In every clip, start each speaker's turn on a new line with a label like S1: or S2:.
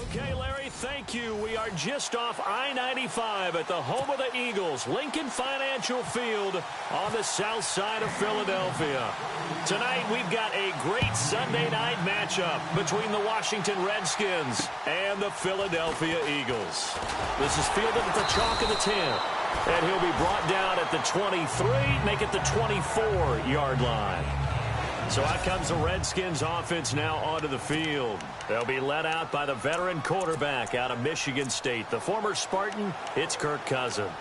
S1: Okay, Larry, thank you. We are just off I-95 at the home of the Eagles, Lincoln Financial Field on the south side of Philadelphia. Tonight, we've got a great Sunday night matchup between the Washington Redskins and the Philadelphia Eagles. This is fielded at the chalk of the 10, and he'll be brought down at the 23, make it the 24-yard line. So out comes the Redskins offense now onto the field. They'll be led out by the veteran quarterback out of Michigan State. The former Spartan, it's Kirk Cousins.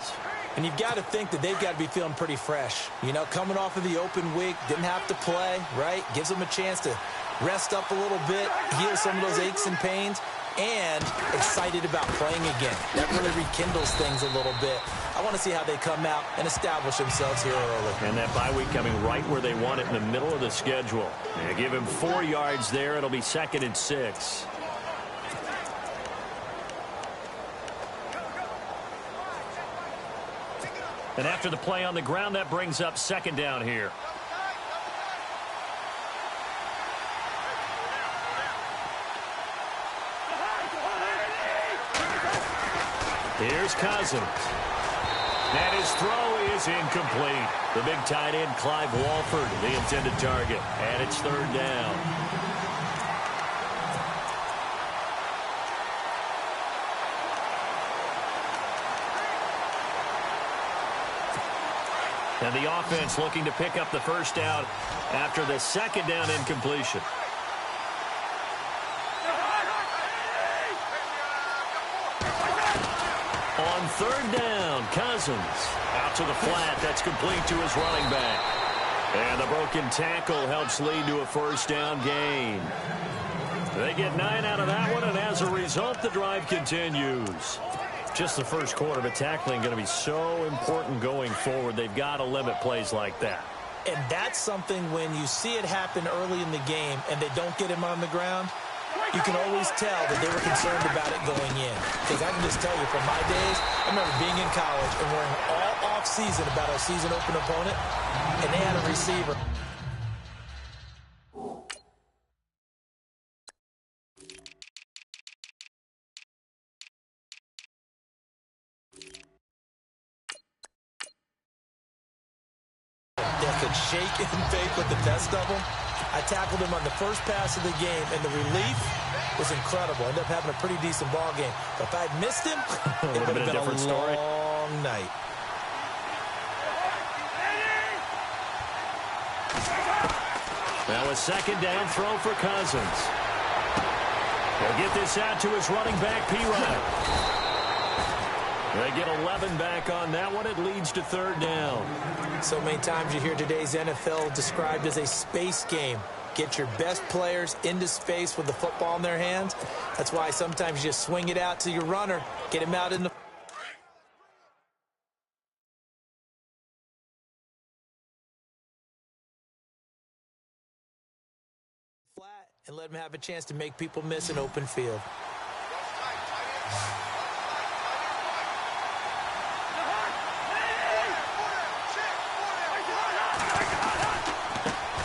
S2: And you've got to think that they've got to be feeling pretty fresh. You know, coming off of the open week, didn't have to play, right? Gives them a chance to rest up a little bit, heal some of those aches and pains, and excited about playing again. That really rekindles things a little bit. I want to see how they come out and establish themselves here early.
S1: And that bye week coming right where they want it in the middle of the schedule. They give him 4 yards there. It'll be 2nd and 6. And after the play on the ground, that brings up 2nd down here. Here's Cousins. And his throw is incomplete. The big tight end, Clive Walford, the intended target. And it's 3rd down. And the offense looking to pick up the first down after the 2nd down incompletion. On 3rd down, Cousins out to the flat. That's complete to his running back. And the broken tackle helps lead to a first down gain. They get 9 out of that one, and as a result, the drive continues. Just the first quarter, but tackling going to be so important going forward. They've got to limit plays like that.
S2: And that's something when you see it happen early in the game and they don't get him on the ground, you can always tell that they were concerned about it going in. Because I can just tell you from my days, I remember being in college and worrying all off-season about our season-open opponent, and they had a receiver. That could shake and bake with the best of them. I tackled him on the first pass of the game, and the relief was incredible. Ended up having a pretty decent ball game. But if I had missed him, it would have been a different story. Long night.
S1: Now a 2nd down throw for Cousins. He'll get this out to his running back, P-Ryan. They get 11 back on that one. It leads to 3rd down.
S2: So many times you hear today's NFL described as a space game. Get your best players into space with the football in their hands. That's why sometimes you just swing it out to your runner, get him out in the flat and let him have a chance to make people miss an open field.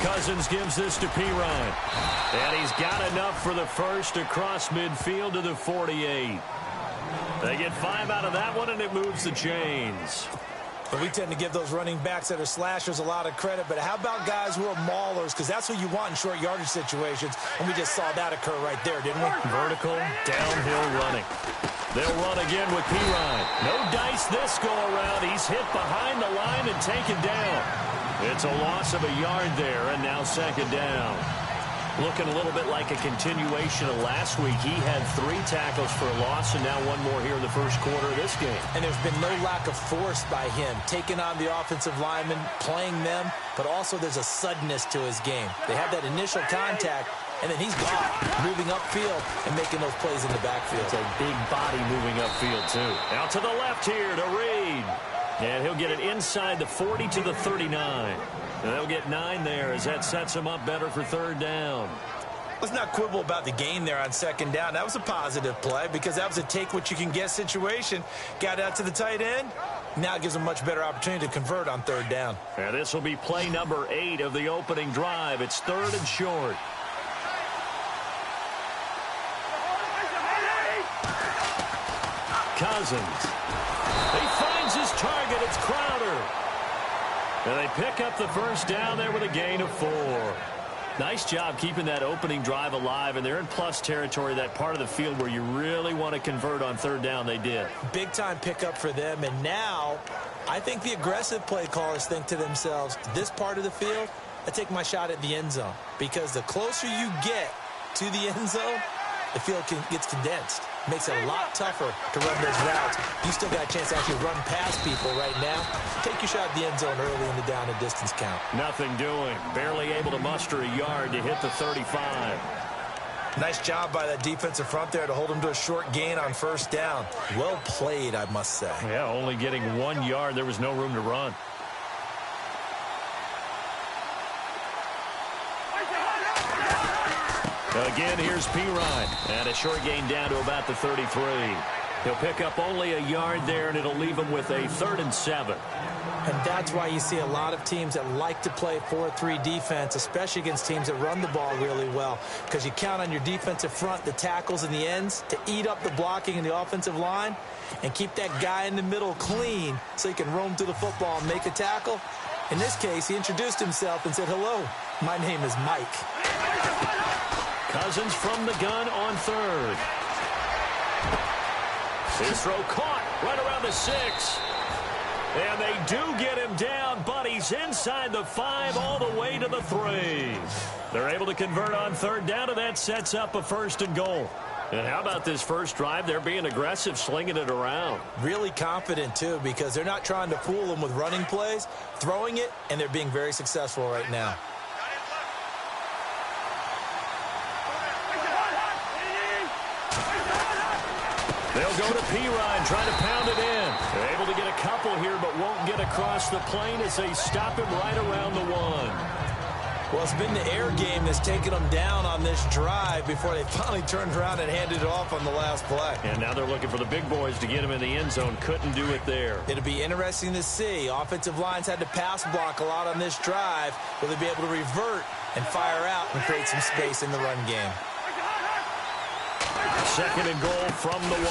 S1: Cousins gives this to P-Ryan. And he's got enough for the first across midfield to the 48. They get 5 out of that one, and it moves the chains.
S2: But we tend to give those running backs that are slashers a lot of credit. But how about guys who are maulers? Because that's what you want in short yardage situations. And we just saw that occur right there, didn't we?
S1: Vertical, downhill running. They'll run again with P-Ryan. No dice this go-around. He's hit behind the line and taken down. It's a loss of a yard there, and now 2nd down. Looking a little bit like a continuation of last week. He had 3 tackles for a loss, and now 1 more here in the first quarter of this game.
S2: And there's been no lack of force by him, taking on the offensive linemen, playing them, but also there's a suddenness to his game. They have that initial contact, and then he's gone, moving upfield and making those plays in the backfield.
S1: It's a big body moving upfield, too. Out to the left here to Reed. And he'll get it inside the 40 to the 39. And they'll get 9 there as that sets him up better for 3rd down.
S2: Let's not quibble about the gain there on 2nd down. That was a positive play because that was a take-what-you-can-get situation. Got out to the tight end. Now it gives them a much better opportunity to convert on 3rd down.
S1: And this will be play number 8 of the opening drive. It's 3rd and short. Cousins. He finds his target. It's Crowder. And they pick up the first down there with a gain of 4. Nice job keeping that opening drive alive, and they're in plus territory, that part of the field where you really want to convert on third down. They did.
S2: Big-time pickup for them, and now I think the aggressive play callers think to themselves, this part of the field, I take my shot at the end zone, because the closer you get to the end zone, the field gets condensed. Makes it a lot tougher to run those routes. You still got a chance to actually run past people right now. Take your shot at the end zone early in the down and distance count.
S1: Nothing doing. Barely able to muster a yard to hit the 35.
S2: Nice job by that defensive front there to hold them to a short gain on first down. Well played, I must say.
S1: Yeah, only getting 1 yard. There was no room to run. Again, here's Pirine. And a short gain down to about the 33. He'll pick up only a yard there, and it'll leave him with a 3rd and 7.
S2: And that's why you see a lot of teams that like to play 4-3 defense, especially against teams that run the ball really well, because you count on your defensive front, the tackles and the ends, to eat up the blocking in the offensive line and keep that guy in the middle clean so he can roam through the football and make a tackle. In this case, he introduced himself and said, hello, my name is Mike.
S1: Cousins from the gun on 3rd. His throw caught right around the 6. And they do get him down, but he's inside the 5 all the way to the 3. They're able to convert on 3rd down, and that sets up a 1st and goal. And how about this first drive? They're being aggressive, slinging it around.
S2: Really confident, too, because they're not trying to fool them with running plays, throwing it, and they're being very successful right now.
S1: They'll go to Pirine, trying to pound it in. They're able to get a couple here, but won't get across the plane as they stop him right around the 1.
S2: Well, it's been the air game that's taken them down on this drive before they finally turned around and handed it off on the last play.
S1: And now they're looking for the big boys to get him in the end zone. Couldn't do it there.
S2: It'll be interesting to see. Offensive lines had to pass block a lot on this drive. Will they be able to revert and fire out and create some space in the run game?
S1: 2nd and goal from the 1.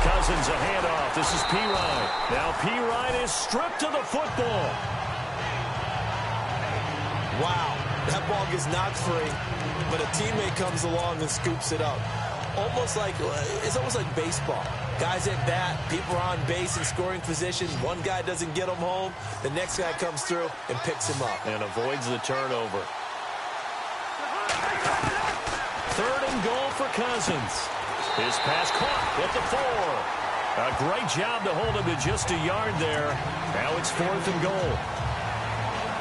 S1: Cousins, a handoff. This is Pirine. Now Pirine is stripped to the football.
S2: Wow. That ball gets knocked free, but a teammate comes along and scoops it up. It's almost like baseball. Guys at bat, people are on base in scoring position. One guy doesn't get him home. The next guy comes through and picks him up.
S1: And avoids the turnover. 3rd and goal for Cousins. His pass caught at the 4. A great job to hold him to just a yard there. Now it's 4th and goal.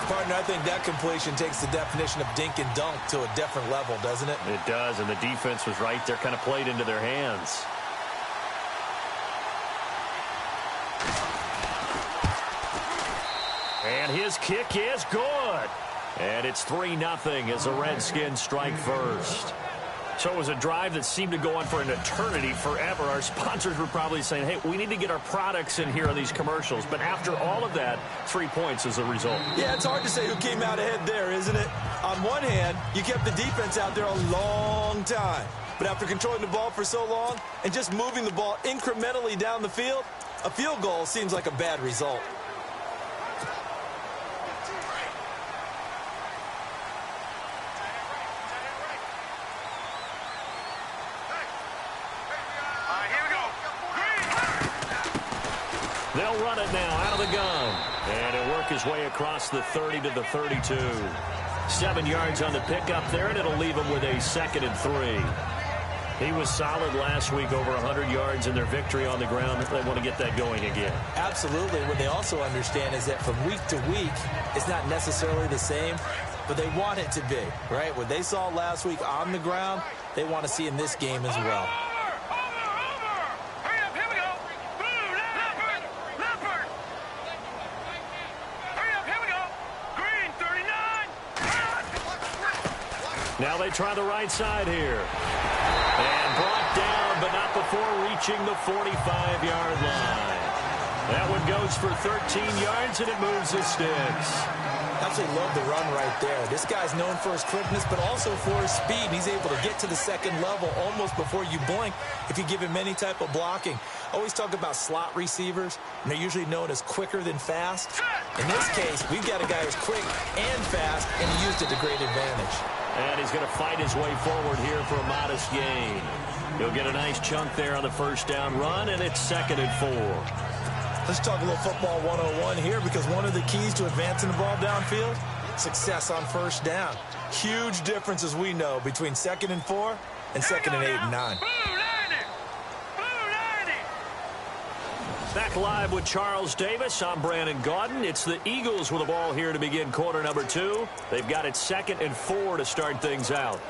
S2: Partner, I think that completion takes the definition of dink and dunk to a different level, doesn't it?
S1: It does, and the defense was right there, kind of played into their hands. And his kick is good. And it's 3-0 as the Redskins strike first. So it was a drive that seemed to go on for an eternity, forever. Our sponsors were probably saying, hey, we need to get our products in here on these commercials. But after all of that, 3 points as a result.
S2: Yeah, it's hard to say who came out ahead there, isn't it? On one hand, you kept the defense out there a long time. But after controlling the ball for so long and just moving the ball incrementally down the field, a field goal seems like a bad result.
S1: They'll run it now out of the gun. And he'll work his way across the 30 to the 32. 7 yards on the pickup there, and it'll leave him with a 2nd and 3. He was solid last week, over 100 yards in their victory on the ground. They want to get that going again.
S2: Absolutely. What they also understand is that from week to week, it's not necessarily the same, but they want it to be, right? What they saw last week on the ground, they want to see in this game as well.
S1: Now they try the right side here. And brought down, but not before reaching the 45-yard line. That one goes for 13 yards, and it moves the sticks.
S2: Absolutely love the run right there. This guy's known for his quickness, but also for his speed. He's able to get to the second level almost before you blink if you give him any type of blocking. always talk about slot receivers, and they're usually known as quicker than fast. In this case, we've got a guy who's quick and fast, and he used it to great advantage.
S1: And he's going to fight his way forward here for a modest gain. He'll get a nice chunk there on the first down run, and it's 2nd and 4.
S2: Let's talk a little football 101 here, because one of the keys to advancing the ball downfield, success on first down. Huge difference, as we know, between 2nd and 4 and 2nd and 8 and 9.
S1: Back live with Charles Davis. I'm Brandon Gaudin. It's the Eagles with the ball here to begin quarter number 2. They've got it 2nd and 4 to start things out.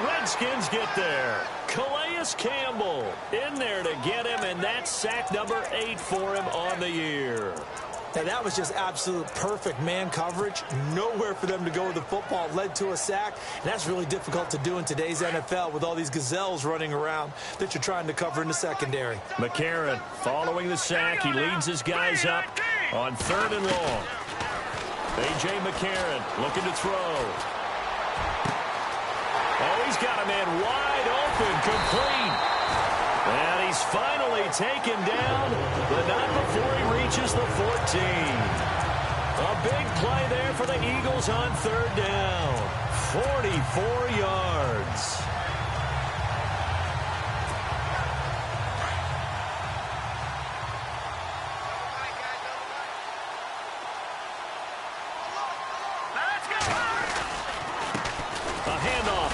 S1: Redskins get there. Calais Campbell in there to get him, and that's sack number 8 for him on the year.
S2: Now, that was just absolute perfect man coverage. Nowhere for them to go with the football. Led to a sack. And that's really difficult to do in today's NFL with all these gazelles running around that you're trying to cover in the secondary.
S1: McCarron following the sack. He leads his guys up on 3rd and long. A.J. McCarron looking to throw. Oh, he's got a man wide open, complete. And he's finally taken down, but not before he reaches the 14. A big play there for the Eagles on 3rd down. 44 yards.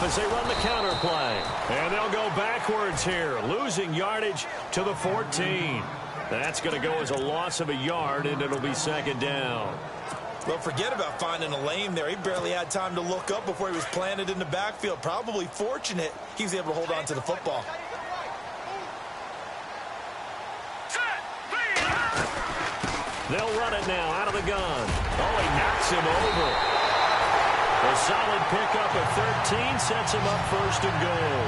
S1: As they run the counter play. And they'll go backwards here, losing yardage to the 14. That's going to go as a loss of a yard, and it'll be 2nd down.
S2: Well, forget about finding a lane there. He barely had time to look up before he was planted in the backfield. Probably fortunate he was able to hold on to the football.
S1: They'll run it now out of the gun. Oh, he knocks him over. A solid pickup at 13 sets him up 1st and goal.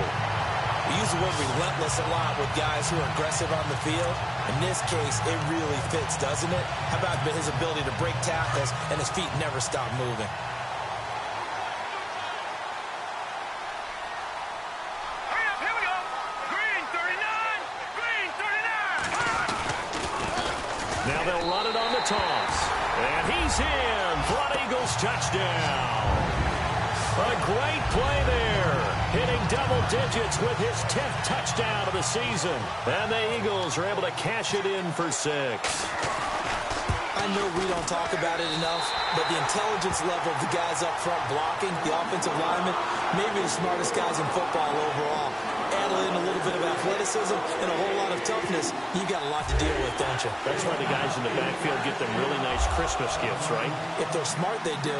S2: We use the word relentless a lot with guys who are aggressive on the field. In this case, it really fits, doesn't it? How about his ability to break tackles and his feet never stop moving?
S3: Here we go. Green 39. Green 39.
S1: Now they'll run it on the toss. And he's in for an Eagles touchdown. A great play there, hitting double digits with his 10th touchdown of the season. And the Eagles are able to cash it in for 6.
S2: I know we don't talk about it enough, but the intelligence level of the guys up front blocking, the offensive linemen, maybe the smartest guys in football overall. Add in a little bit of athleticism and a whole lot of toughness, you got a lot to deal with, don't you?
S1: That's why the guys in the backfield get them really nice Christmas gifts, right?
S2: If they're smart, they do.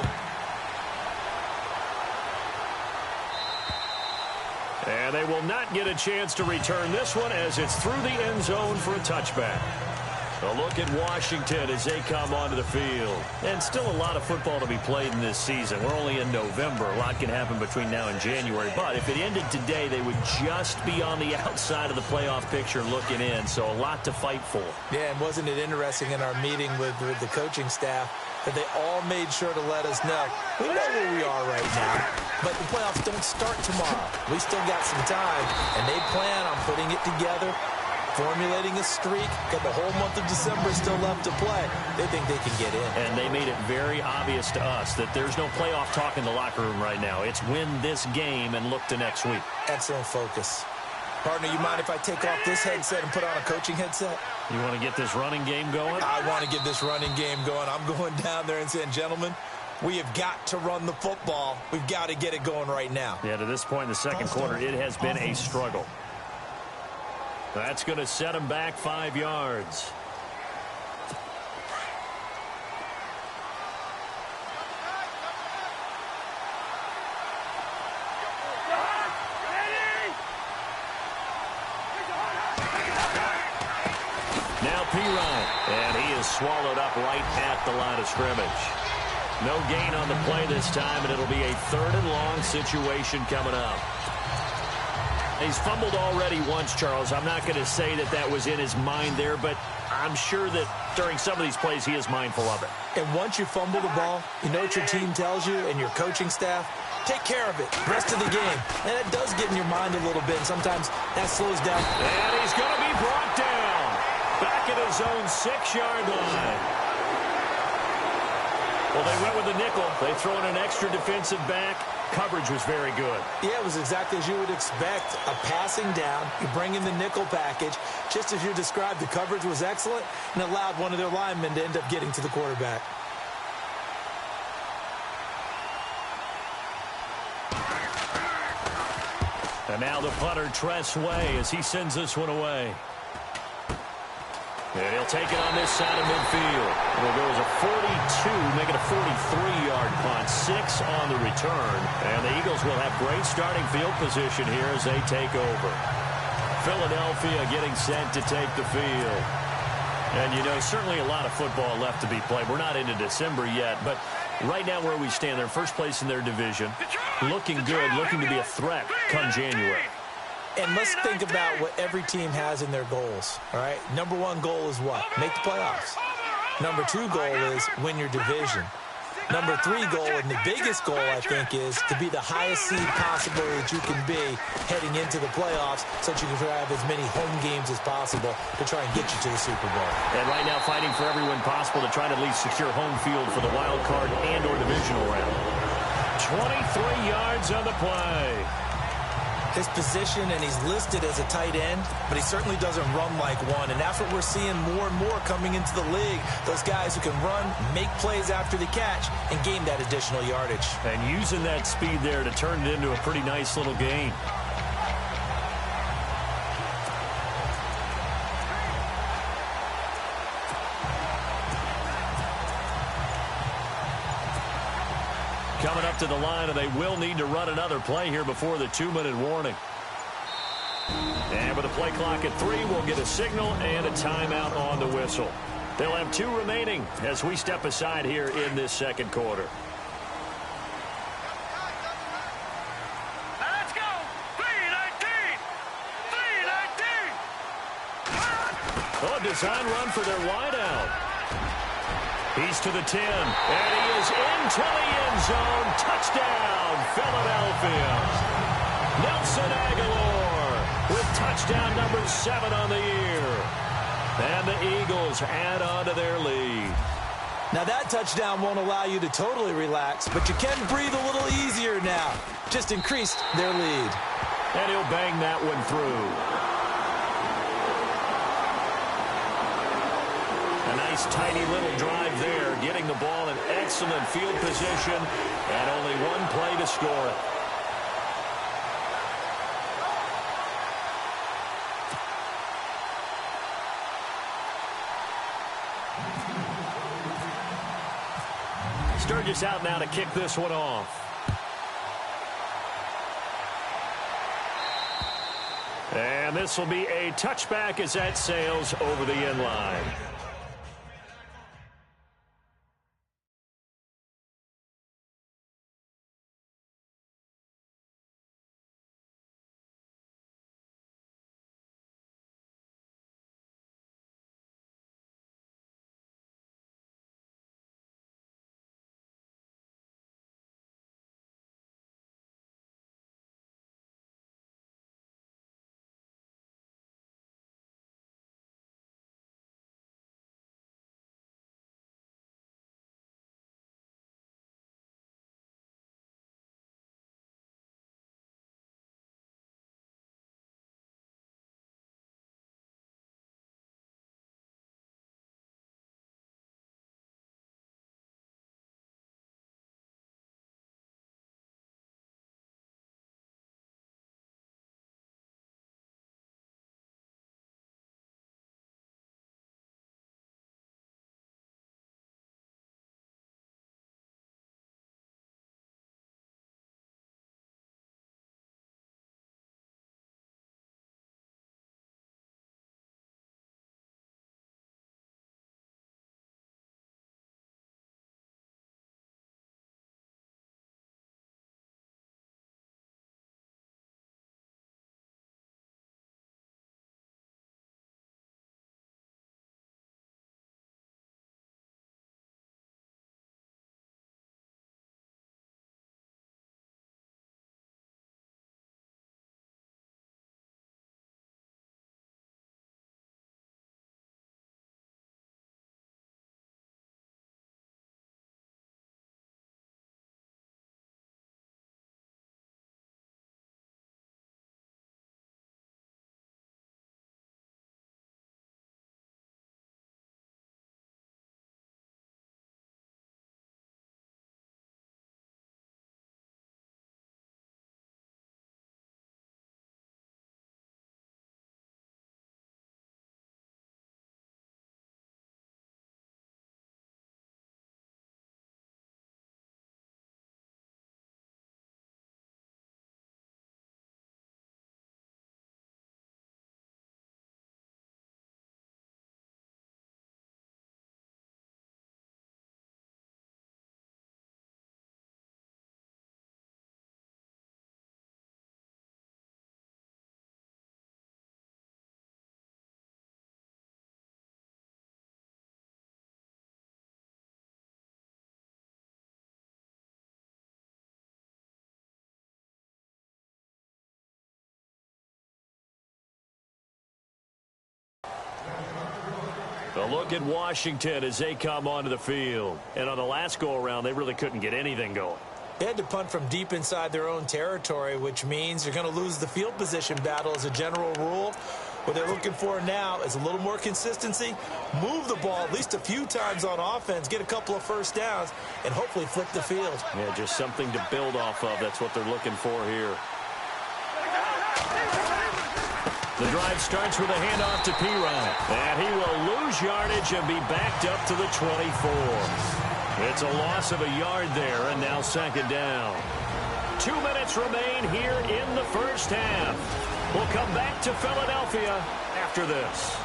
S1: And they will not get a chance to return this one as it's through the end zone for a touchback. A look at Washington as they come onto the field. And still a lot of football to be played in this season. We're only in November. A lot can happen between now and January. But if it ended today, they would just be on the outside of the playoff picture looking in. So a lot to fight for.
S2: Yeah, and wasn't it interesting in our meeting with the coaching staff that they all made sure to let us know. We know where we are right now, but the playoffs don't start tomorrow. We still got some time, and they plan on putting it together, formulating a streak, got the whole month of December still left to play. They think they can get in.
S1: And they made it very obvious to us that there's no playoff talk in the locker room right now. It's win this game and look to next week.
S2: Excellent focus. Partner, you mind if I take off this headset and put on a coaching headset?
S1: You want to get this running game going?
S2: I want to get this running game going. I'm going down there and saying, gentlemen, we have got to run the football. We've got to get it going right now.
S1: Yeah, to this point in the second quarter, it has been a struggle. That's going to set him back 5 yards. Now Pirine, and he is swallowed up right at the line of scrimmage. No gain on the play this time, and it'll be a 3rd and long situation coming up. He's fumbled already once, Charles. I'm not going to say that that was in his mind there, but I'm sure that during some of these plays he is mindful of it.
S2: And once you fumble the ball, you know what your team tells you and your coaching staff? Take care of it. Rest of the game. And it does get in your mind a little bit, and sometimes that slows down.
S1: And he's going to be brought down. Back at his own 6-yard line. Well, they went with the nickel. They throw in an extra defensive back. Coverage was very good.
S2: Yeah, it was exactly as you would expect. A passing down. You bring in the nickel package. Just as you described, the coverage was excellent and allowed one of their linemen to end up getting to the quarterback.
S1: And now the punter, Tress Way, as he sends this one away. And he'll take it on this side of midfield. It'll go as a 42, make it a 43-yard punt, 6 on the return. And the Eagles will have great starting field position here as they take over. Philadelphia getting set to take the field. And, you know, certainly a lot of football left to be played. We're not into December yet, but right now where we stand, they're first place in their division. Looking good, looking to be a threat come January.
S2: And let's think about what every team has in their goals, all right? Number 1 goal is what? Make the playoffs. Number 2 goal is win your division. Number 3 goal, and the biggest goal, I think, is to be the highest seed possible that you can be heading into the playoffs so that you can have as many home games as possible to try and get you to the Super Bowl.
S1: And right now fighting for every win possible to try to at least secure home field for the wild card and or divisional round. 23 yards on the play.
S2: His position, and he's listed as a tight end, but he certainly doesn't run like one, and that's what we're seeing more and more coming into the league. Those guys who can run, make plays after the catch, and gain that additional yardage.
S1: And using that speed there to turn it into a pretty nice little gain. Coming up to the line, and they will need to run another play here before the 2-minute warning. And with the play clock at 3, we'll get a signal and a timeout on the whistle. They'll have 2 remaining as we step aside here in this second quarter.
S3: Let's go! 319! 319!
S1: Oh, a design run for their wideout. He's to the 10, and he is into the end zone. Touchdown, Philadelphia. Nelson Aguilar with touchdown number 7 on the year. And the Eagles add on to their lead.
S2: Now, that touchdown won't allow you to totally relax, but you can breathe a little easier now. Just increased their lead.
S1: And he'll bang that one through. A nice, tiny little drive there, getting the ball in excellent field position, and only one play to score it. Sturgis out now to kick this one off. And this will be a touchback as that sails over the end line. A look at Washington as they come onto the field. And on the last go-around, they really couldn't get anything going.
S2: They had to punt from deep inside their own territory, which means you're going to lose the field position battle as a general rule. What they're looking for now is a little more consistency, move the ball at least a few times on offense, get a couple of first downs, and hopefully flip the field.
S1: Yeah, just something to build off of. That's what they're looking for here. The drive starts with a handoff to Pirine. And he will lose yardage and be backed up to the 24. It's a loss of a yard there, and now second down. 2 minutes remain here in the first half. We'll come back to Philadelphia after this.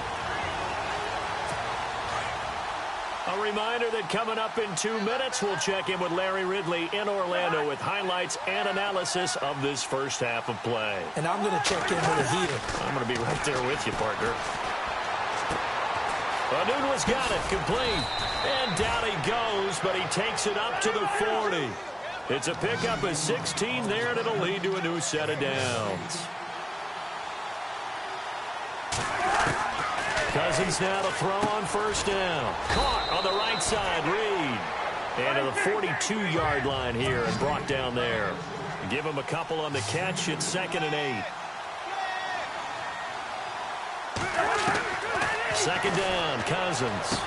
S1: A reminder that coming up in 2 minutes, we'll check in with Larry Ridley in Orlando with highlights and analysis of this first half of play.
S2: And I'm going to check in with a heater.
S1: I'm going to be right there with you, partner. Anunua's got it, complete. And down he goes, but he takes it up to the 40. It's a pickup of 16 there, and it'll lead to a new set of downs. Cousins now to throw on first down. Caught on the right side, Reed. And to the 42-yard line here and brought down there. Give him a couple on the catch. It's 2nd and 8. Second down, Cousins.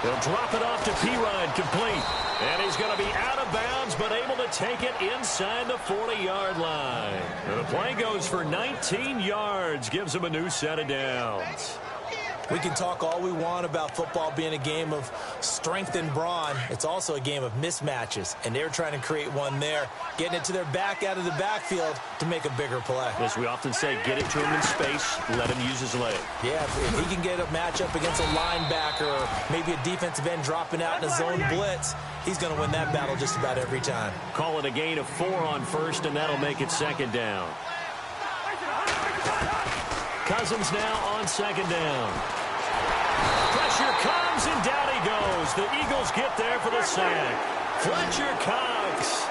S1: He'll drop it off to Pirine, complete. And he's going to be out of bounds, but able to take it inside the 40-yard line. And the play goes for 19 yards, gives him a new set of downs.
S2: We can talk all we want about football being a game of strength and brawn. It's also a game of mismatches, and they're trying to create one there, getting it to their back out of the backfield to make a bigger play.
S1: As we often say, get it to him in space, let him use his leg.
S2: Yeah, if he can get a matchup against a linebacker or maybe a defensive end dropping out in a zone blitz, he's going to win that battle just about every time.
S1: Call it a gain of 4 on first, and that'll make it second down. Cousins now on second down. Pressure comes, and down he goes. The Eagles get there for the sack. Fletcher Cox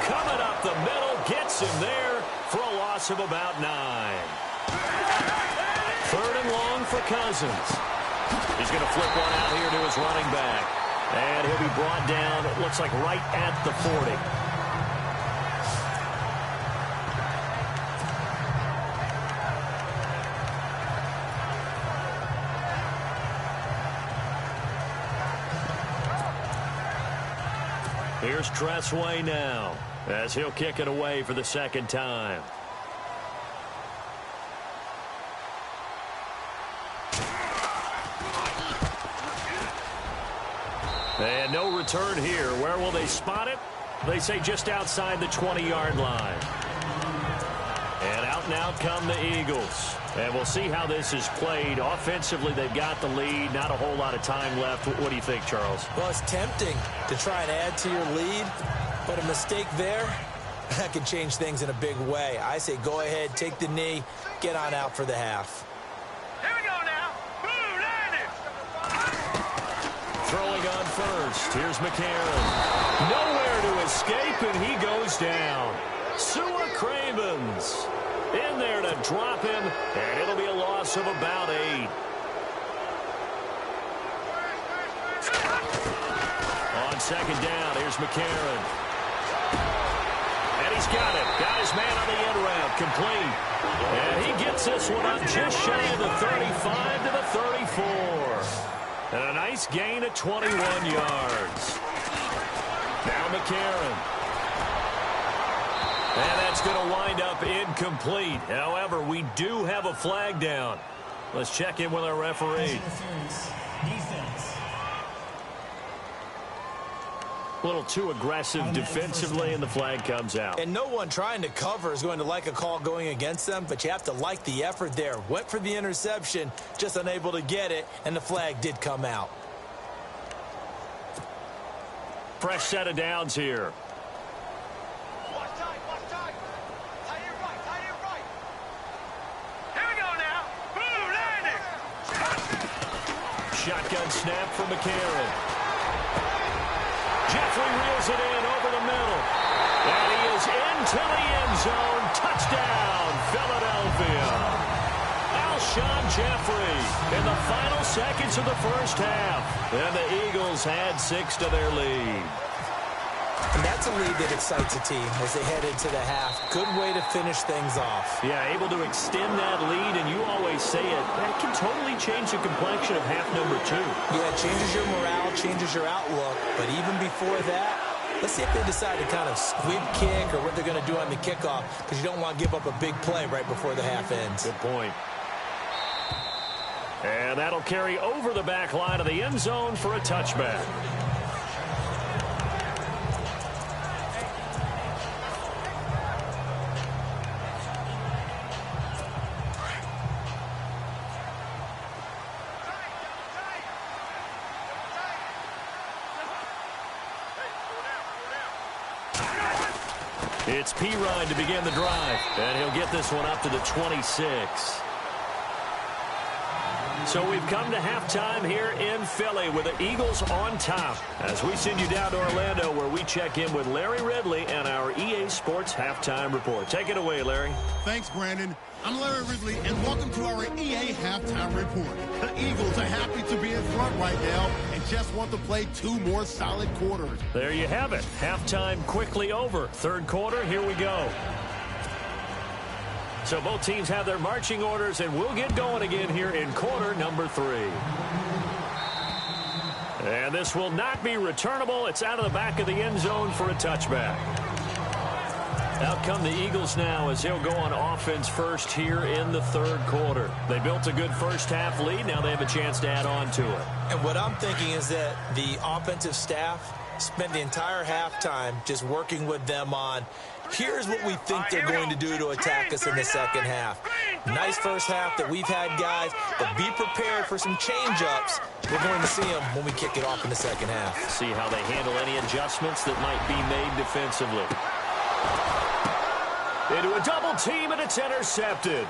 S1: coming up the middle, gets him there for a loss of about 9. 3rd and long for Cousins. He's going to flip one out here to his running back. And he'll be brought down, it looks like right at the 40. Here's Tressway now, as he'll kick it away for the second time. And no return here. Where will they spot it? They say just outside the 20-yard line. And out come the Eagles. And we'll see how this is played. Offensively, they've got the lead. Not a whole lot of time left. What do you think, Charles?
S2: Well, it's tempting to try and add to your lead, but a mistake there, that could change things in a big way. I say go ahead, take the knee, get on out for the half.
S3: Here we go now. Boom, landed.
S1: Throwing on first. Here's McCarron. Nowhere to escape, and he goes down. Sua Cravens in there to drop him, and it'll be a loss of about 8. On second down, here's McCarron. And he's got it. Got his man on the end route, complete. And he gets this one up just shy of the 35 to the 34. And a nice gain of 21 yards. Now McCarron. And that's going to wind up incomplete. However, we do have a flag down. Let's check in with our referee. A little too aggressive defensively, and the flag comes out.
S2: And no one trying to cover is going to like a call going against them, but you have to like the effort there. Went for the interception, just unable to get it, and the flag did come out.
S1: Fresh set of downs here. Shotgun snap from McCarron. Jeffrey reels it in over the middle. And he is into the end zone. Touchdown, Philadelphia. Alshon Jeffrey in the final seconds of the first half. And the Eagles add 6 to their lead.
S2: And that's a lead that excites a team as they head into the half. Good way to finish things off.
S1: Yeah, able to extend that lead, and you always say it, that can totally change the complexion of half number 2.
S2: Yeah, it changes your morale, changes your outlook. But even before that, let's see if they decide to kind of squib kick or what they're going to do on the kickoff, because you don't want to give up a big play right before the half ends.
S1: Good point. And that'll carry over the back line of the end zone for a touchback. It's Pirine to begin the drive, and he'll get this one up to the 26. So we've come to halftime here in Philly with the Eagles on top as we send you down to Orlando where we check in with Larry Ridley and our EA Sports Halftime Report. Take it away, Larry.
S4: Thanks, Brandon. I'm Larry Ridley, and welcome to our EA Halftime Report. The Eagles are happy to be in front right now and just want to play 2 more solid quarters.
S1: There you have it. Halftime quickly over. Third quarter, here we go. So both teams have their marching orders, and we'll get going again here in quarter number 3. And this will not be returnable. It's out of the back of the end zone for a touchback. Out come the Eagles now as they'll go on offense first here in the third quarter. They built a good first half lead. Now they have a chance to add on to it.
S2: And what I'm thinking is that the offensive staff spent the entire halftime just working with them on, here's what we think they're going to do to attack us in the second half. Nice first half that we've had, guys, but be prepared for some change-ups. We're going to see them when we kick it off in the second half.
S1: See how they handle any adjustments that might be made defensively. Into a double team, and it's intercepted.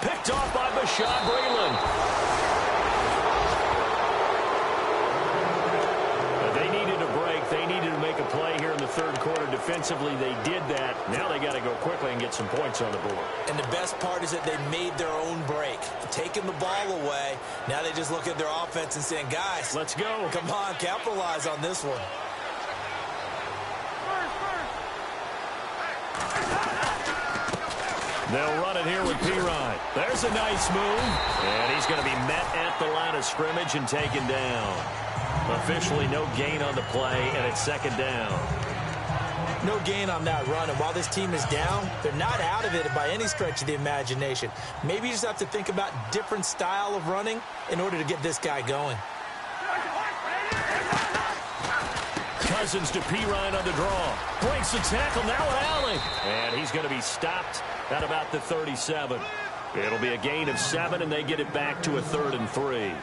S1: Picked off by Bashaud Breeland. They needed a break. They needed to make a play here in the third quarter. Defensively, they did that. Now they got to go quickly and get some points on the board.
S2: And the best part is that they made their own break. Taking the ball away, now they just look at their offense and saying, guys,
S1: let's go.
S2: Come on, capitalize on this one.
S1: They'll run it here with Pirine. There's a nice move. And he's going to be met at the line of scrimmage and taken down. Officially no gain on the play, and it's second down.
S2: No gain on that run, and while this team is down, they're not out of it by any stretch of the imagination. Maybe you just have to think about different style of running in order to get this guy going.
S1: Cousins to Pirine on the draw. Breaks the tackle, now an alley. And he's going to be stopped at about the 37. It'll be a gain of 7, and they get it back to a 3rd and 3.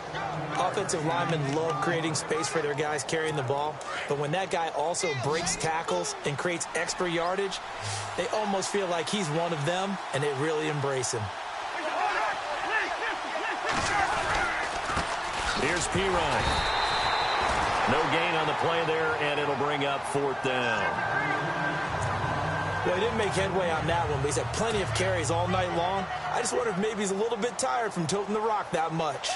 S2: Offensive linemen love creating space for their guys carrying the ball, but when that guy also breaks tackles and creates extra yardage, they almost feel like he's one of them, and they really embrace him.
S1: Here's Pirine. No gain on the play there, and it'll bring up 4th down.
S2: Well, he didn't make headway on that one, but he's had plenty of carries all night long. I just wonder if maybe he's a little bit tired from toting the rock that much.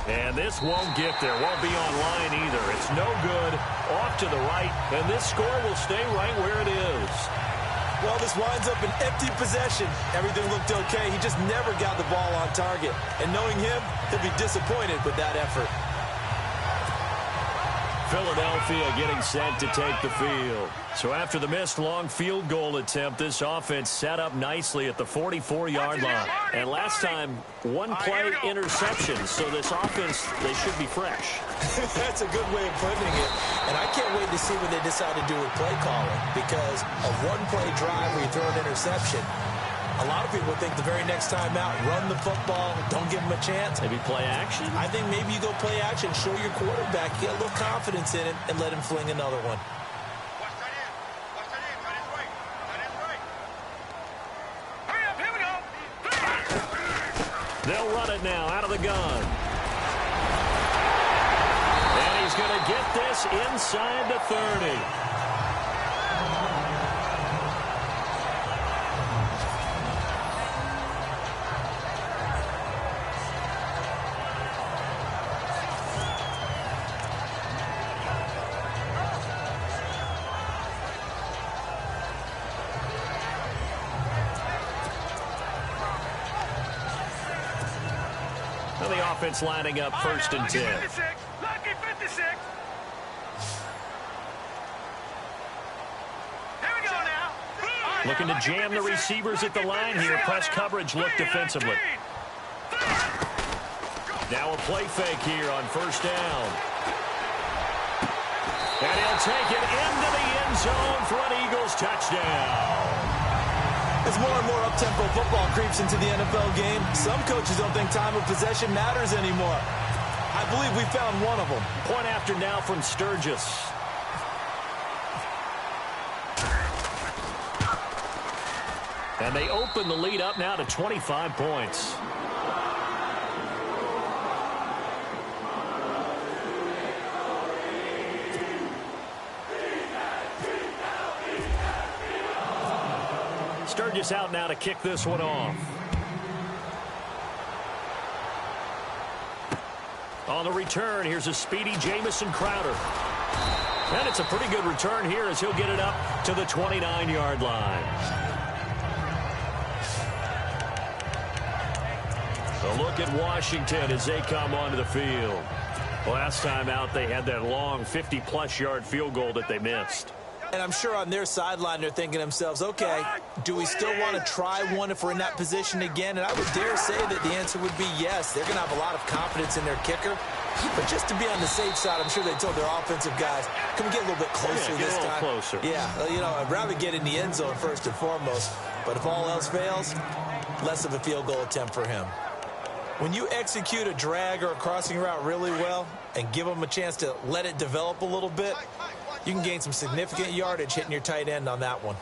S1: And this won't get there, won't be online either. It's no good, off to the right, and this score will stay right where it is.
S2: Well, this winds up an empty possession. Everything looked okay. He just never got the ball on target. And knowing him, he'll be disappointed with that effort.
S1: Philadelphia getting set to take the field. So after the missed long field goal attempt, this offense set up nicely at the 44-yard line. And last time, one play interception. So this offense, they should be fresh.
S2: That's a good way of putting it. And I can't wait to see what they decide to do with play calling. Because a one-play drive where you throw an interception, a lot of people think the very next time out, run the football, don't give them a chance.
S1: Maybe play action?
S2: I think maybe you go play action, show your quarterback, get a little confidence in him, and let him fling another one.
S1: They'll run it now out of the gun. And he's going to get this inside the 30. Well, the offense lining up first and 10.
S3: Lucky 56. Here we go now.
S1: Looking to jam the receivers at the line here. Press coverage look defensively. Now a play fake here on first down. And he'll take it into the end zone for an Eagles touchdown.
S2: As more and more up-tempo football creeps into the NFL game, some coaches don't think time of possession matters anymore. I believe we found one of them.
S1: Point after now from Sturgis. And they open the lead up now to 25 points. Sturgis out now to kick this one off. On the return, here's a speedy Jamison Crowder. And it's a pretty good return here as he'll get it up to the 29-yard line. A look at Washington as they come onto the field. Last time out, they had that long 50-plus yard field goal that they missed.
S2: And I'm sure on their sideline they're thinking to themselves, okay, do we still want to try one if we're in that position again? And I would dare say that the answer would be yes. They're going to have a lot of confidence in their kicker. But just to be on the safe side, I'm sure they told their offensive guys, can we get a little bit closer this time?
S1: Get a little closer.
S2: Yeah, you know, I'd rather get in the end zone first and foremost. But if all else fails, less of a field goal attempt for him. When you execute a drag or a crossing route really well and give them a chance to let it develop a little bit, you can gain some significant yardage hitting your tight end on that one.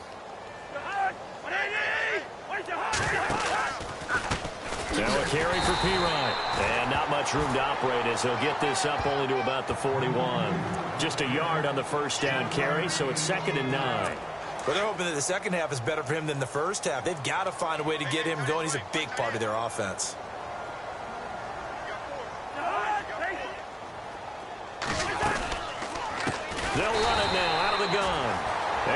S1: Now a carry for Pirine. And not much room to operate as he'll get this up only to about the 41. Just a yard on the first down carry, so it's 2nd and 9.
S2: Well, they're hoping that the second half is better for him than the first half. They've got to find a way to get him going. He's a big part of their offense.
S1: They'll run it now out of the gun.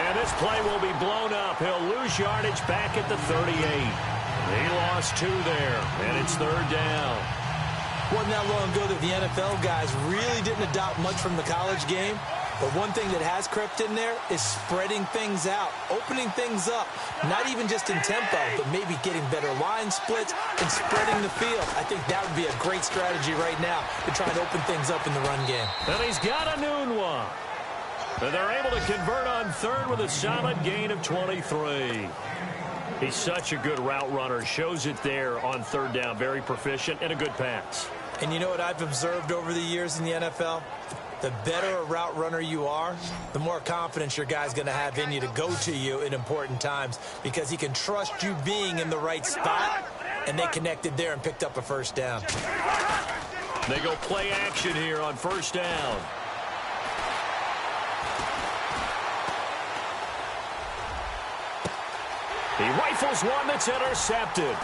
S1: And this play will be blown up. He'll lose yardage back at the 38. He lost 2 there, and it's 3rd down.
S2: Wasn't that long ago that the NFL guys really didn't adopt much from the college game. But one thing that has crept in there is spreading things out, opening things up, not even just in tempo, but maybe getting better line splits and spreading the field. I think that would be a great strategy right now to try and open things up in the run game.
S1: And he's got a noon one. And they're able to convert on 3rd with a solid gain of 23. He's such a good route runner. Shows it there on 3rd down. Very proficient and a good pass.
S2: And you know what I've observed over the years in the NFL? The better a route runner you are, the more confidence your guy's going to have in you to go to you in important times because he can trust you being in the right spot, and they connected there and picked up a first down.
S1: They go play action here on 1st down. He rifles one that's intercepted.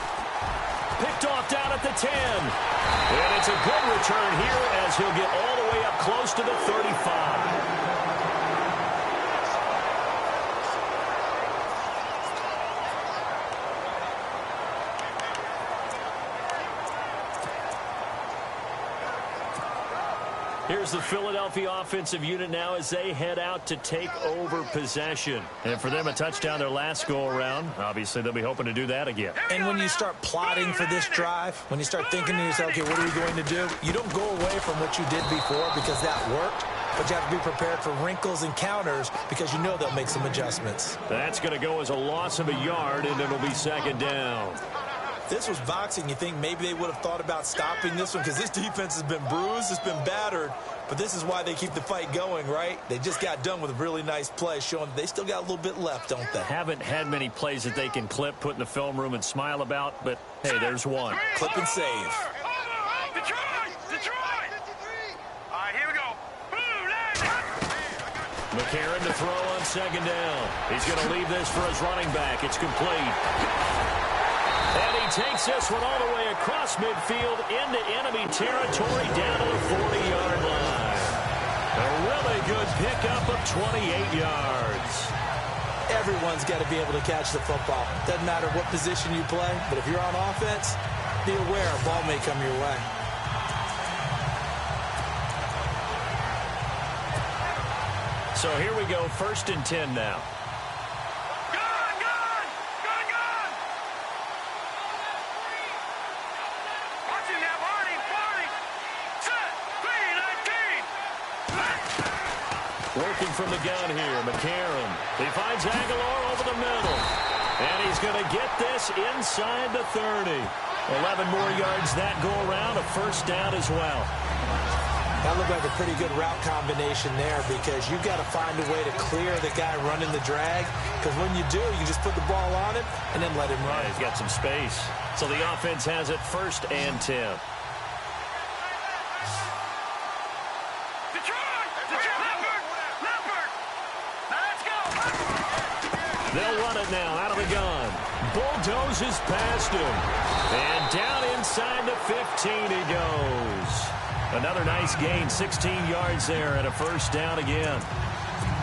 S1: Picked off down at the 10. And it's a good return here as he'll get all the way up close to the 35. Here's the Philadelphia offensive unit now as they head out to take over possession. And for them, a touchdown their last go-around. Obviously, they'll be hoping to do that again.
S2: And when you start plotting for this drive, when you start thinking to yourself, okay, what are we going to do? You don't go away from what you did before because that worked, but you have to be prepared for wrinkles and counters because you know they'll make some adjustments.
S1: That's going to go as a loss of a yard, and it'll be 2nd down.
S2: This was boxing. You think maybe they would have thought about stopping this one because this defense has been bruised, it's been battered, but this is why they keep the fight going, right? They just got done with a really nice play showing they still got a little bit left, don't they?
S1: Haven't had many plays that they can clip, put in the film room and smile about, but hey, there's one.
S2: Clip and save.
S3: Detroit! Detroit! All right, here we go. Blue
S1: McCarron to throw on second down. He's going to leave this for his running back. It's complete. And he takes this one all the way across midfield into enemy territory down to the 40-yard line. A really good pickup of 28 yards.
S2: Everyone's got to be able to catch the football. Doesn't matter what position you play, but if you're on offense, be aware a ball may come your way.
S1: So here we go, 1st and 10 now. Working from the gun here, McCarron. He finds Aguilar over the middle. And he's going to get this inside the 30. 11 more yards that go around, a 1st down as well.
S2: That looked like a pretty good route combination there because you've got to find a way to clear the guy running the drag. Because when you do, you just put the ball on him and then let him run.
S1: Yeah, he's got some space. So the offense has it 1st and 10. They'll run it now out of the gun. Bulldozes past him. And down inside the 15 he goes. Another nice gain, 16 yards there and a 1st down again.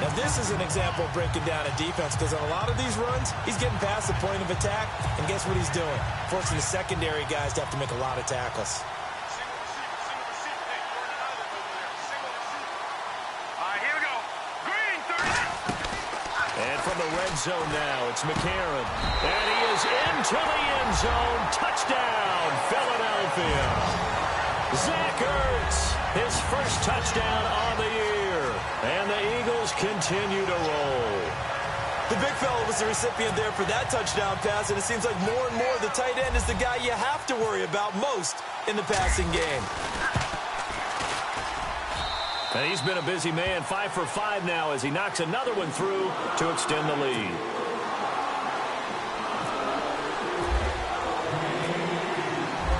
S2: Now this is an example of breaking down a defense because on a lot of these runs, he's getting past the point of attack, and guess what he's doing? Forcing the secondary guys to have to make a lot of tackles.
S1: From the red zone now, it's McCarron. And he is into the end zone. Touchdown, Philadelphia. Zach Ertz, his 1st touchdown on the year. And the Eagles continue to roll.
S2: The big fella was the recipient there for that touchdown pass, and it seems like more and more the tight end is the guy you have to worry about most in the passing game.
S1: And he's been a busy man, 5 for 5 now as he knocks another one through to extend the lead.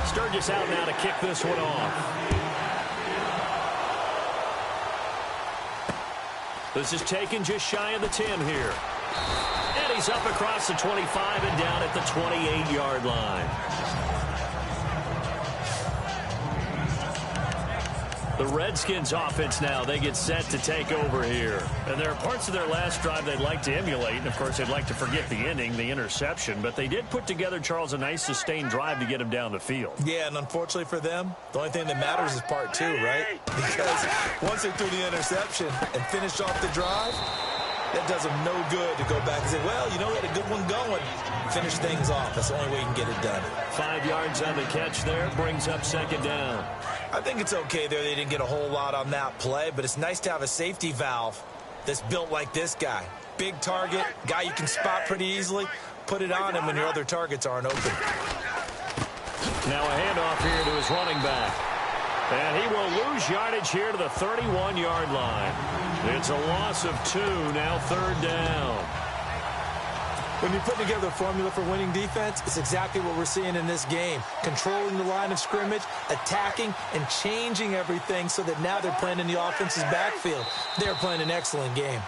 S1: Sturgis out now to kick this one off. This is taken just shy of the 10 here. And he's up across the 25 and down at the 28-yard line. The Redskins offense now, they get set to take over here. And there are parts of their last drive they'd like to emulate. And, of course, they'd like to forget the ending, the interception. But they did put together, Charles, a nice sustained drive to get him down the field.
S2: Yeah, and unfortunately for them, the only thing that matters is part 2, right? Because once they threw the interception and finished off the drive, that does them no good to go back and say, well, you know, we had a good one going. Finish things off. That's the only way you can get it done.
S1: 5 yards on the catch there, brings up 2nd down.
S2: I think it's okay there. They didn't get a whole lot on that play, but it's nice to have a safety valve that's built like this guy. Big target, guy you can spot pretty easily. Put it on him when your other targets aren't open.
S1: Now a handoff here to his running back. And he will lose yardage here to the 31-yard line. It's a loss of 2, now 3rd down.
S2: When you put together a formula for winning defense, it's exactly what we're seeing in this game. Controlling the line of scrimmage, attacking, and changing everything so that now they're playing in the offense's backfield. They're playing an excellent game.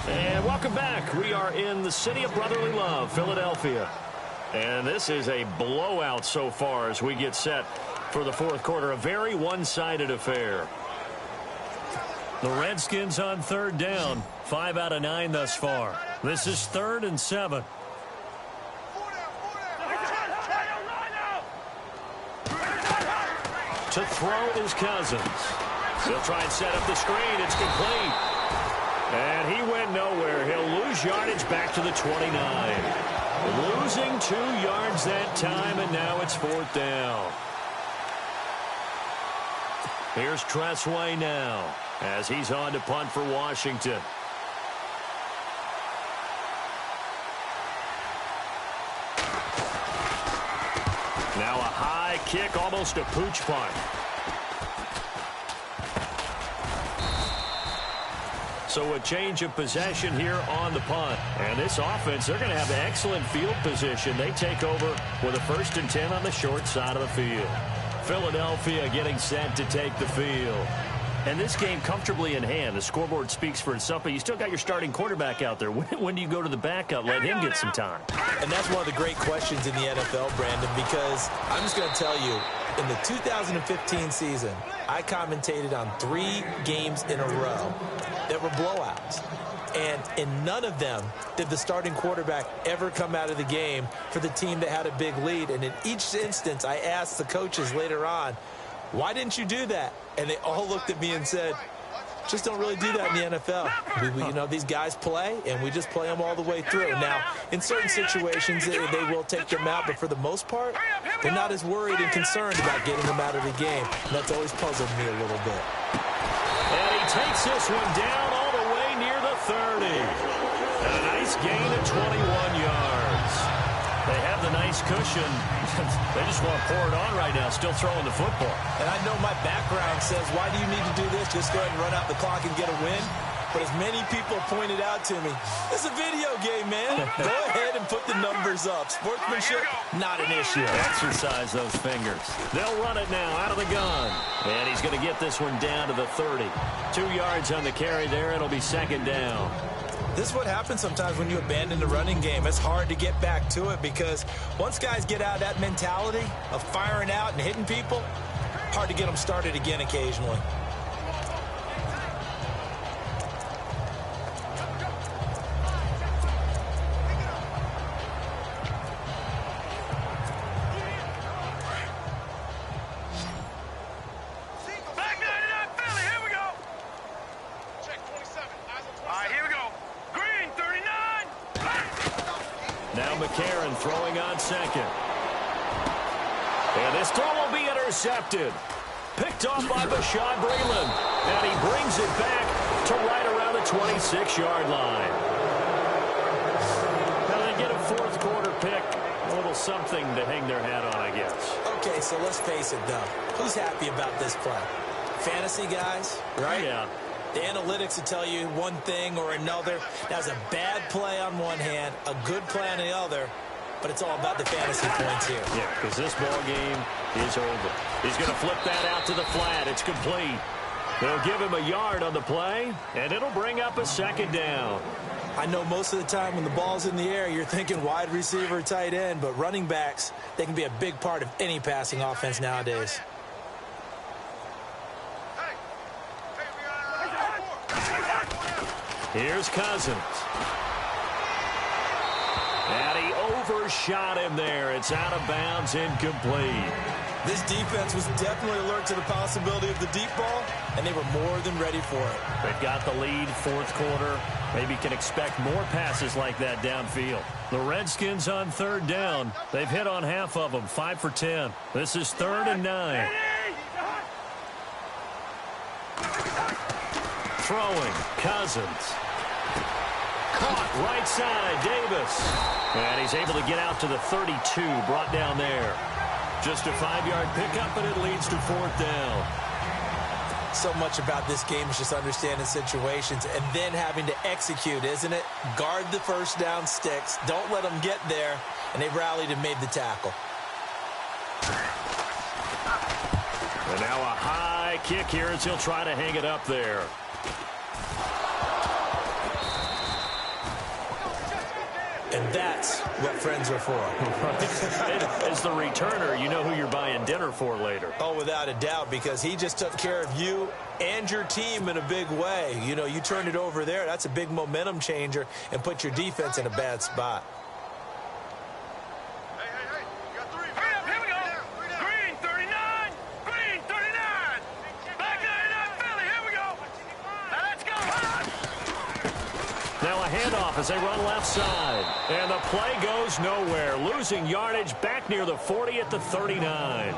S1: And welcome back. We are in the city of brotherly love, Philadelphia. And this is a blowout so far as we get set for the 4th quarter. A very one-sided affair. The Redskins on 3rd down. 5 out of 9 thus far. This is 3rd and 7. To throw is Cousins. He'll try and set up the screen. It's complete. And he went nowhere. He'll lose yardage back to the 29. Losing 2 yards that time, and now it's 4th down. Here's Tressway now as he's on to punt for Washington. Now a high kick, almost a pooch punt. So a change of possession here on the punt. And this offense, they're going to have excellent field position. They take over with a 1st and 10 on the short side of the field. Philadelphia getting set to take the field. And this game comfortably in hand. The scoreboard speaks for itself, but you still got your starting quarterback out there. When do you go to the backup? Let him get some time.
S2: And that's one of the great questions in the NFL, Brandon, because I'm just going to tell you, in the 2015 season, I commentated on 3 games in a row that were blowouts. And in none of them did the starting quarterback ever come out of the game for the team that had a big lead. And in each instance, I asked the coaches later on, why didn't you do that? And they all looked at me and said, just don't really do that in the NFL. These guys play, and we just play them all the way through. Now, in certain situations, they will take them out, but for the most part, they're not as worried and concerned about getting them out of the game. And that's always puzzled me a little bit.
S1: And he takes this one down all the way near the 30. And a nice gain of 21 yards. They have the nice cushion. They just want to pour it on right now, still throwing the football.
S2: And I know my background says, why do you need to do this? Just go ahead and run out the clock and get a win. But as many people pointed out to me, it's a video game, man. Go ahead and put the numbers up. Sportsmanship, not an issue.
S1: Exercise those fingers. They'll run it now out of the gun. And he's going to get this one down to the 30. 2 yards on the carry there. It'll be second down.
S2: This is what happens sometimes when you abandon the running game. It's hard to get back to it because once guys get out of that mentality of firing out and hitting people, hard to get them started again occasionally.
S1: Throwing on second. And this throw will be intercepted. Picked off by Bashaud Breeland. And he brings it back to right around the 26-yard line. Now they get a fourth quarter pick. A little something to hang their hat on, I guess.
S2: Okay, so let's face it, though. Who's happy about this play? Fantasy guys, right?
S1: Yeah.
S2: The analytics will tell you one thing or another. That was a bad play on one hand, a good play on the other. But it's all about the fantasy points here.
S1: Yeah, because this ball game is over. He's going to flip that out to the flat. It's complete. They'll give him a yard on the play, and it'll bring up a second down.
S2: I know most of the time when the ball's in the air, you're thinking wide receiver, tight end, but running backs, they can be a big part of any passing offense nowadays.
S1: Here's Cousins. And he overshot him there. It's out of bounds, incomplete.
S2: This defense was definitely alert to the possibility of the deep ball, and they were more than ready for it.
S1: They've got the lead, fourth quarter. Maybe can expect more passes like that downfield. The Redskins on third down. They've hit on half of them, 5 for 10. This is 3rd and 9. Throwing, Cousins. Caught right side, Davis. And he's able to get out to the 32, brought down there. Just a 5-yard pickup, and it leads to 4th down.
S2: So much about this game is just understanding situations and then having to execute, isn't it? Guard the first down sticks. Don't let them get there. And they rallied and made the tackle.
S1: And now a high kick here as he'll try to hang it up there.
S2: And that's what friends are for.
S1: As the returner, you know who you're buying dinner for later.
S2: Oh, without a doubt, because he just took care of you and your team in a big way. You know, you turned it over there. That's a big momentum changer and put your defense in a bad spot.
S1: Handoff as they run left side. And the play goes nowhere. Losing yardage back near the 40 at the 39.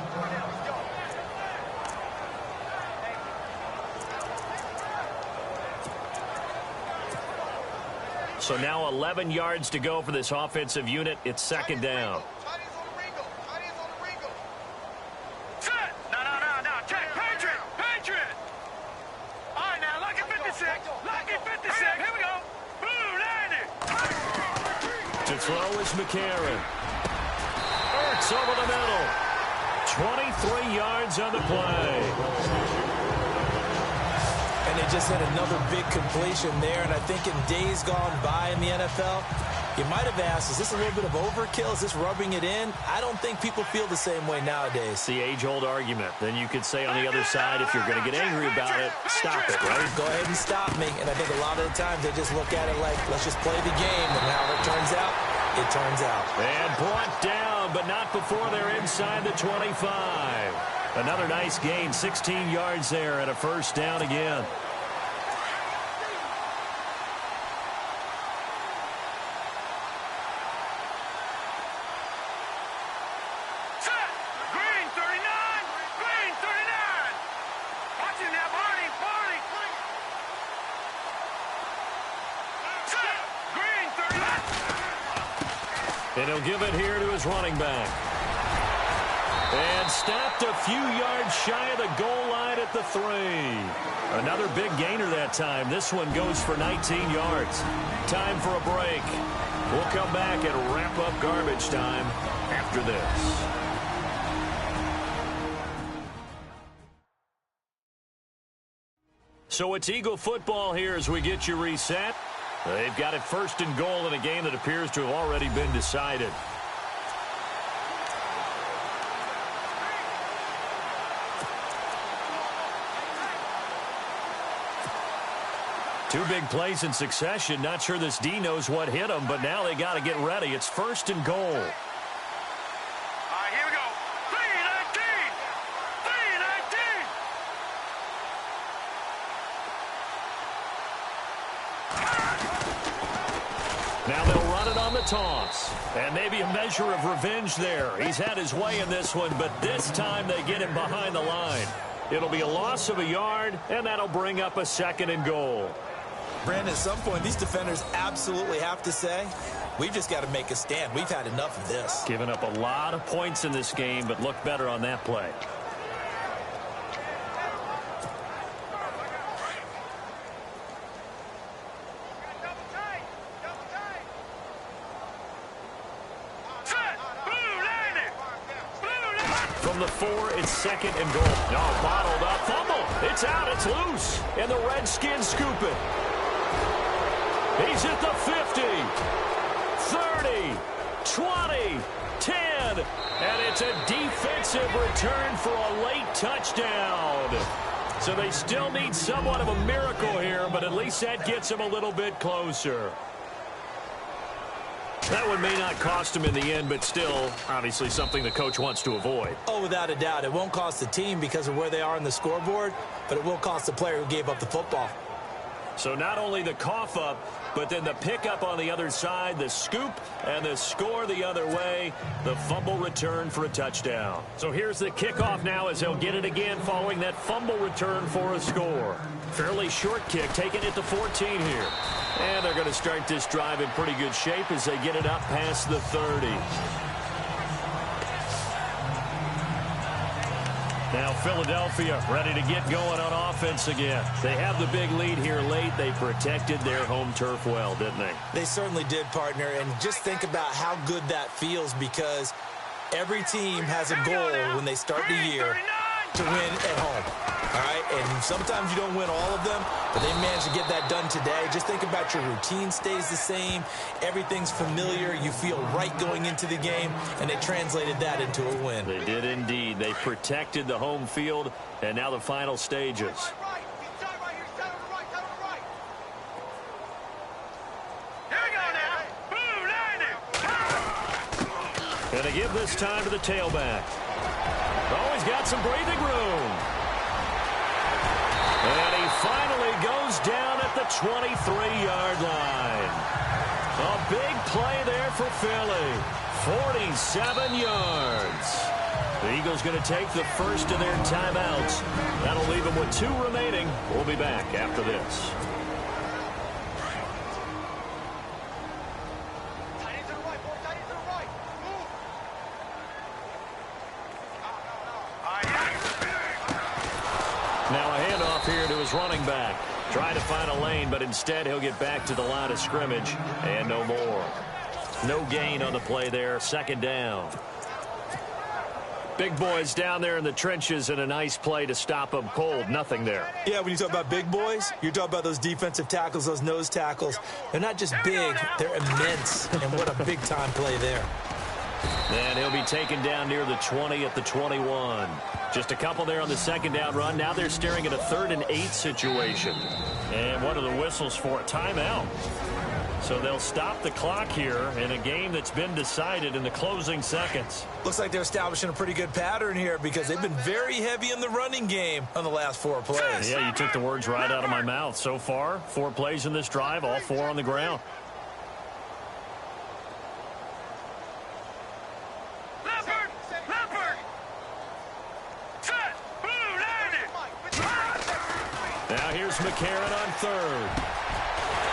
S1: So now 11 yards to go for this offensive unit. It's second down. Throw is McCarron. Ertz over the middle. 23 yards on the play.
S2: and they just had another big completion there. And I think in days gone by in the NFL, you might have asked, is this a little bit of overkill? Is this rubbing it in? I don't think people feel the same way nowadays.
S1: It's the age-old argument. Then you could say on the other side, if you're going to get angry about it, stop it, right?
S2: Go ahead and stop me. And I think a lot of the times they just look at it like, let's just play the game. And however it turns out, it turns out.
S1: And brought down, but not before they're inside the 25. Another nice gain, 16 yards there and a first down again. And he'll give it here to his running back. And stopped a few yards shy of the goal line at the 3. Another big gainer that time. This one goes for 19 yards. Time for a break. We'll come back and wrap up garbage time after this. So it's Eagle football here as we get you reset. They've got it first and goal in a game that appears to have already been decided. Two big plays in succession. Not sure this D knows what hit him, but now they got to get ready. It's first and goal. Now they'll run it on the toss. And maybe a measure of revenge there. He's had his way in this one, but this time they get him behind the line. It'll be a loss of a yard, and that'll bring up a second and goal.
S2: Brandon, at some point, these defenders absolutely have to say, we've just got to make a stand. We've had enough of this.
S1: Giving up a lot of points in this game, but look better on that play. From the 4, it's second and goal. No, bottled up. Fumble. It's out. It's loose. And the Redskins scoop it. He's at the 50, 30, 20, 10. And it's a defensive return for a late touchdown. So they still need somewhat of a miracle here, but at least that gets them a little bit closer. That one may not cost him in the end, but still, obviously something the coach wants to avoid.
S2: Oh, without a doubt. It won't cost the team because of where they are on the scoreboard, but it will cost the player who gave up the football.
S1: So not only the cough up, but then the pickup on the other side, the scoop, and the score the other way, the fumble return for a touchdown. So here's the kickoff now as they'll get it again following that fumble return for a score. Fairly short kick, taking it to 14 here. And they're going to start this drive in pretty good shape as they get it up past the 30. Now Philadelphia ready to get going on offense again. They have the big lead here late. They protected their home turf well, didn't they?
S2: They certainly did, partner. And just think about how good that feels because every team has a goal when they start the year to win at home. All right, and sometimes you don't win all of them, but they managed to get that done today. Just think about your routine stays the same. Everything's familiar. You feel right going into the game, and they translated that into a win.
S1: They did indeed. They protected the home field, and now the final stages. And they give this time to the tailback. Oh, he's got some breathing room. And he finally goes down at the 23-yard line. A big play there for Philly. 47 yards. The Eagles going to take the first of their timeouts. That'll leave them with 2 remaining. We'll be back after this. Now a handoff here to his running back. Trying to find a lane, but instead he'll get back to the line of scrimmage. And no more. No gain on the play there. Second down. Big boys down there in the trenches, and a nice play to stop them cold. Nothing there.
S2: Yeah, when you talk about big boys, you're talking about those defensive tackles, those nose tackles. They're not just big, they're immense. And what a big-time play there.
S1: And he'll be taken down near the 20 at the 21. Just a couple there on the second down run. Now they're staring at a 3rd and 8 situation. And what are the whistles for? A timeout. So they'll stop the clock here in a game that's been decided in the closing seconds.
S2: Looks like they're establishing a pretty good pattern here because they've been very heavy in the running game on the last 4 plays.
S1: Yeah, you took the words right out of my mouth. So far, 4 plays in this drive, all 4 on the ground. Now here's McCarron on 3rd.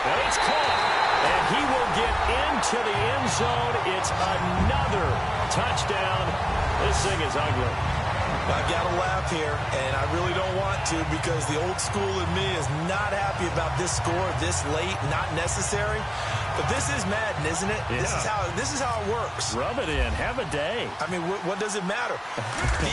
S1: And it's caught. And he will get into the end zone. It's another touchdown. This thing is ugly.
S2: I've got to laugh here, and I really don't want to because the old school in me is not happy about this score this late, not necessary. But this is Madden, isn't it?
S1: Yeah.
S2: This is how it works.
S1: Rub it in. Have a day.
S2: I mean, what does it matter?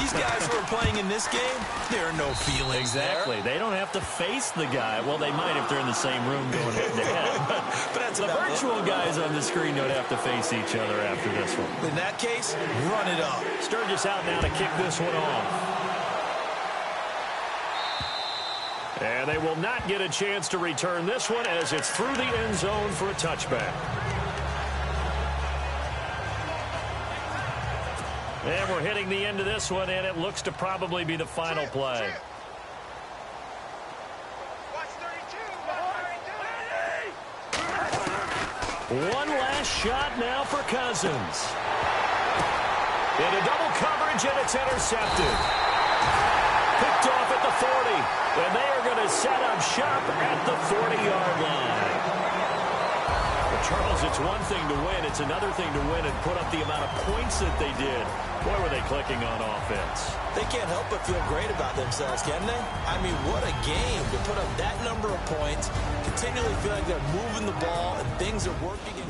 S2: These guys who are playing in this game, there are no feelings
S1: Exactly.
S2: there.
S1: They don't have to face the guy. Well, they might if they're in the same room going head-to-head.
S2: But that's
S1: The virtual guys on the screen don't have to face each other after this one.
S2: In that case, run it up.
S1: Sturgis out now to kick this one off. And they will not get a chance to return this one as it's through the end zone for a touchback. And we're hitting the end of this one, and it looks to probably be the final play. One last shot now for Cousins. Into double coverage, and it's intercepted. Picked off at the 40, and they are going to set up shop at the 40-yard line. Well, Charles, it's one thing to win. It's another thing to win and put up the amount of points that they did. Boy, were they clicking on offense.
S2: They can't help but feel great about themselves, can they? I mean, what a game to put up that number of points, continually feel like they're moving the ball, and things are working in